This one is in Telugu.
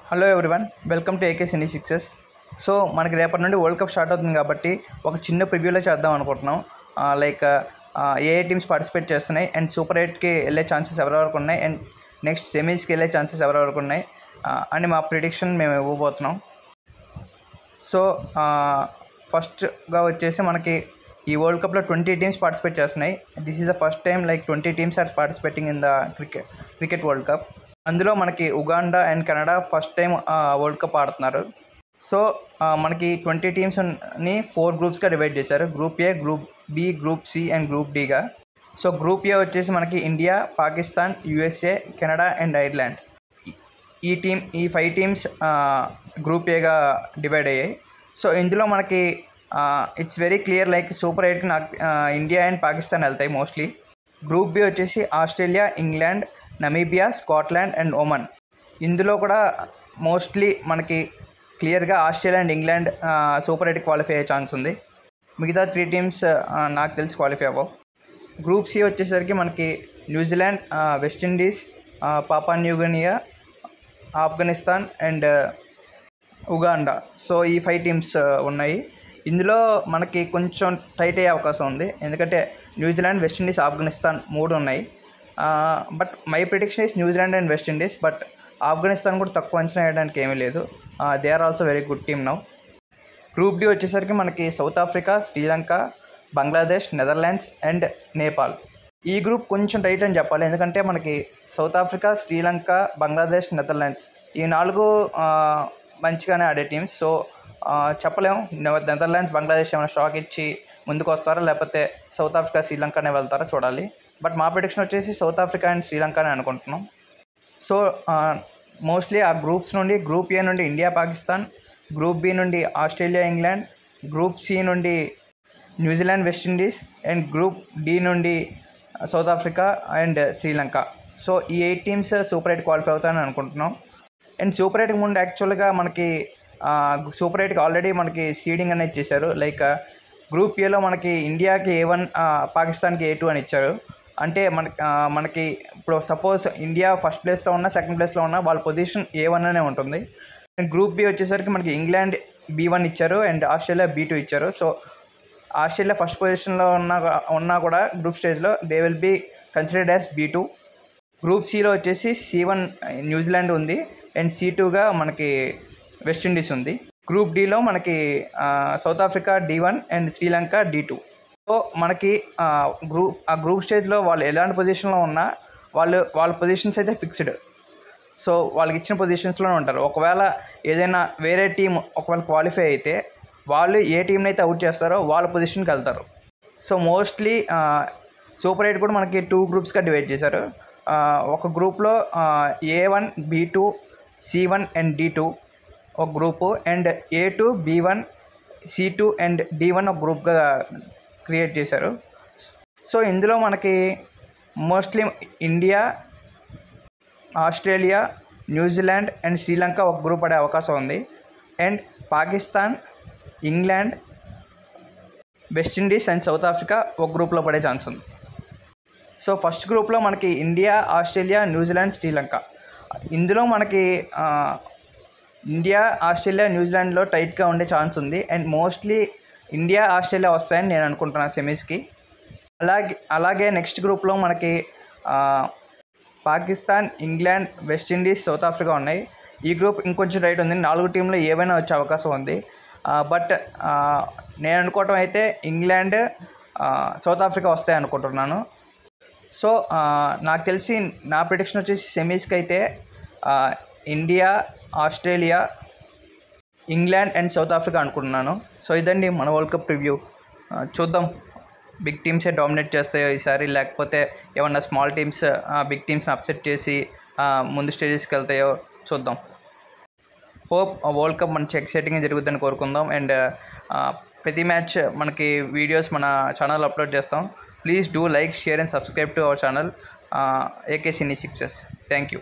Hello everyone, welcome to AK cine sixes. So మనకి రేపటి నుండి వరల్డ్ కప్ స్టార్ట్ అవుతుంది కాబట్టి ఒక చిన్న ప్రివ్యూలో చేద్దాం అనుకుంటున్నాం. ఏ టీమ్స్ పార్టిసిపేట్ చేస్తున్నాయి అండ్ సూపర్ 8కి వెళ్ళే ఛాన్సెస్ ఎవరెవరికి ఉన్నాయి అండ్ నెక్స్ట్ సెమీస్కి వెళ్ళే ఛాన్సెస్ ఎవరెవరికి ఉన్నాయి అని మా ప్రిడిక్షన్ మేము ఇవ్వబోతున్నాం. సో ఫస్ట్గా వచ్చేసి మనకి ఈ వరల్డ్ కప్లో 20 టీమ్స్ పార్టిసిపేట్ చేస్తున్నాయి. This is the first time 20 teams are participating in the cricket world cup. అందులో మనకి Uganda and Canada first time world cup ఆడుతున్నారు. సో మనకి 20 టీమ్స్ని 4 గ్రూప్స్గా డివైడ్ చేశారు. Group A, group B, group C and group డిగా. సో గ్రూప్ ఏ వచ్చేసి మనకి India, Pakistan, USA, Canada and Ireland. ఈ 5 టీమ్స్ గ్రూప్ ఏగా డివైడ్ అయ్యాయి. సో ఇందులో మనకి ఇట్స్ వెరీ క్లియర్ సూపర్ 8కి ఇండియా అండ్ పాకిస్తాన్ వెళ్తాయి మోస్ట్లీ. గ్రూప్ బి వచ్చేసి Australia, England, Namibia, Scotland and Oman. ఇందులో కూడా మోస్ట్లీ మనకి క్లియర్గా ఆస్ట్రేలియా అండ్ ఇంగ్లాండ్ సూపర్ 8కి క్వాలిఫై అయ్యే ఛాన్స్ ఉంది. మిగతా 3 టీమ్స్ నాకు తెలిసి క్వాలిఫై అవ్వవు. గ్రూప్ సి వచ్చేసరికి మనకి న్యూజిలాండ్, వెస్టిండీస్, పాపా New Guinea, Afghanistan and Uganda. So ఈ 5 టీమ్స్ ఉన్నాయి. ఇందులో మనకి కొంచెం టైట్ అయ్యే అవకాశం ఉంది, ఎందుకంటే న్యూజిలాండ్, వెస్టిండీస్, ఆఫ్ఘనిస్తాన్ 3 ఉన్నాయి. But my prediction is New Zealand and West Indies. But Afghanistan కూడా తక్కువ అంచనా వేయడానికి ఏమీ లేదు. They are also very good team now. Group D వచ్చేసరికి మనకి South Africa, Sri Lanka, Bangladesh, Netherlands and Nepal. ఈ గ్రూప్ కొంచెం టైట్ అని చెప్పాలి, ఎందుకంటే మనకి South Africa, Sri Lanka, Bangladesh, Netherlands ఈ 4 మంచిగానే ఆడే టీమ్స్. సో చెప్పలేము నెదర్లాండ్స్, బంగ్లాదేశ్ ఏమైనా షాక్ ఇచ్చి ముందుకు వస్తారా లేకపోతే సౌత్ ఆఫ్రికా, శ్రీలంకనే వెళ్తారా చూడాలి. బట్ మా ప్రిడిక్షన్ వచ్చేసి సౌత్ ఆఫ్రికా అండ్ శ్రీలంకనే అనుకుంటున్నాం. సో మోస్ట్లీ ఆ గ్రూప్స్ నుండి గ్రూప్ ఏ నుండి ఇండియా, పాకిస్తాన్, గ్రూప్ బి నుండి ఆస్ట్రేలియా, ఇంగ్లాండ్, గ్రూప్ సి నుండి New Zealand, West Indies and group D నుండి South Africa and Sri Lanka. So ఈ 8 టీమ్స్ సూపర్ 8 క్వాలిఫై అవుతాయని అనుకుంటున్నాం. అండ్ సూపర్ 8కి ముందు యాక్చువల్గా మనకి సూపర్ 8కి ఆల్రెడీ మనకి సీడింగ్ అనేది ఇచ్చేశారు. గ్రూప్ ఏలో మనకి ఇండియాకి A1, పాకిస్తాన్కి A2 అని ఇచ్చారు. అంటే మనకి ఇప్పుడు సపోజ్ ఇండియా ఫస్ట్ ప్లేస్లో ఉన్నా, సెకండ్ ప్లేస్లో ఉన్నా వాళ్ళ పొజిషన్ A1 అనే ఉంటుంది. అండ్ గ్రూప్ బి వచ్చేసరికి మనకి ఇంగ్లాండ్ B1 ఇచ్చారు అండ్ ఆస్ట్రేలియా B2 ఇచ్చారు. సో ఆస్ట్రేలియా ఫస్ట్ పొజిషన్లో ఉన్నా కూడా గ్రూప్ స్టేజ్లో they will be considered as B2. Group సిలో వచ్చేసి C1 న్యూజిలాండ్ ఉంది అండ్ C2గా మనకి వెస్టిండీస్ ఉంది. గ్రూప్ డిలో మనకి South Africa D1 and Sri Lanka D2. So మనకి గ్రూప్ స్టేజ్లో వాళ్ళు ఎలాంటి పొజిషన్లో ఉన్నా వాళ్ళ పొజిషన్స్ అయితే ఫిక్స్డ్. సో వాళ్ళకి ఇచ్చిన పొజిషన్స్లోనే ఉంటారు. ఒకవేళ ఏదైనా వేరే టీం ఒకవేళ క్వాలిఫై అయితే వాళ్ళు ఏ టీంని అయితే అవుట్ చేస్తారో వాళ్ళ పొజిషన్కి వెళ్తారు. సో మోస్ట్లీ సూపర్ 8 కూడా మనకి 2 గ్రూప్స్గా డివైడ్ చేశారు. ఒక గ్రూప్లో A1, B2, C1 and D2 ఒక group and A2, B1, C2 and D1 ఒక గ్రూప్గా క్రియేట్ చేశారు. సో ఇందులో మనకి mostly India, Australia, New Zealand and Sri Lanka ఒక గ్రూప్ పడే అవకాశం ఉంది. And Pakistan, England, West Indies and south Africa ఒక గ్రూప్లో పడే ఛాన్స్ ఉంది. సో ఫస్ట్ గ్రూప్లో మనకి ఇండియా, ఆస్ట్రేలియా, న్యూజిలాండ్, శ్రీలంక. ఇందులో మనకి ఇండియా, ఆస్ట్రేలియా, న్యూజిలాండ్లో టైట్గా ఉండే ఛాన్స్ ఉంది. అండ్ మోస్ట్లీ ఇండియా, ఆస్ట్రేలియా వస్తాయని నేను అనుకుంటున్నాను సెమీస్కి. అలాగే నెక్స్ట్ గ్రూప్లో మనకి Pakistan, England, West Indies, south Africa ఉన్నాయి. ఈ గ్రూప్ ఇంకొంచెం టైట్ ఉంది. 4 టీంలో ఏవైనా వచ్చే అవకాశం ఉంది. బట్ నేను అనుకోవటం అయితే ఇంగ్లాండ్, సౌత్ ఆఫ్రికా వస్తాయి అనుకుంటున్నాను. సో నాకు తెలిసి నా ప్రిడిక్షన్ వచ్చేసి సెమీస్కి అయితే India, Australia, England and south Africa అనుకుంటున్నాను. సో ఇదండి మన వరల్డ్ కప్ రివ్యూ. చూద్దాం బిగ్ టీమ్సే డామినేట్ చేస్తాయో ఈసారి, లేకపోతే ఏమన్నా స్మాల్ టీమ్స్ బిగ్ టీమ్స్ని అప్సెట్ చేసి ముందు స్టేజెస్కి వెళ్తాయో చూద్దాం. హోప్ వరల్డ్ కప్ మంచి ఎక్సైటింగ్గా జరుగుతుందని కోరుకుందాం. అండ్ ప్రతి మ్యాచ్ మనకి వీడియోస్ మన ఛానల్ అప్లోడ్ చేస్తాం. Please do like, share and subscribe to our channel AK cine sixes. Thank you.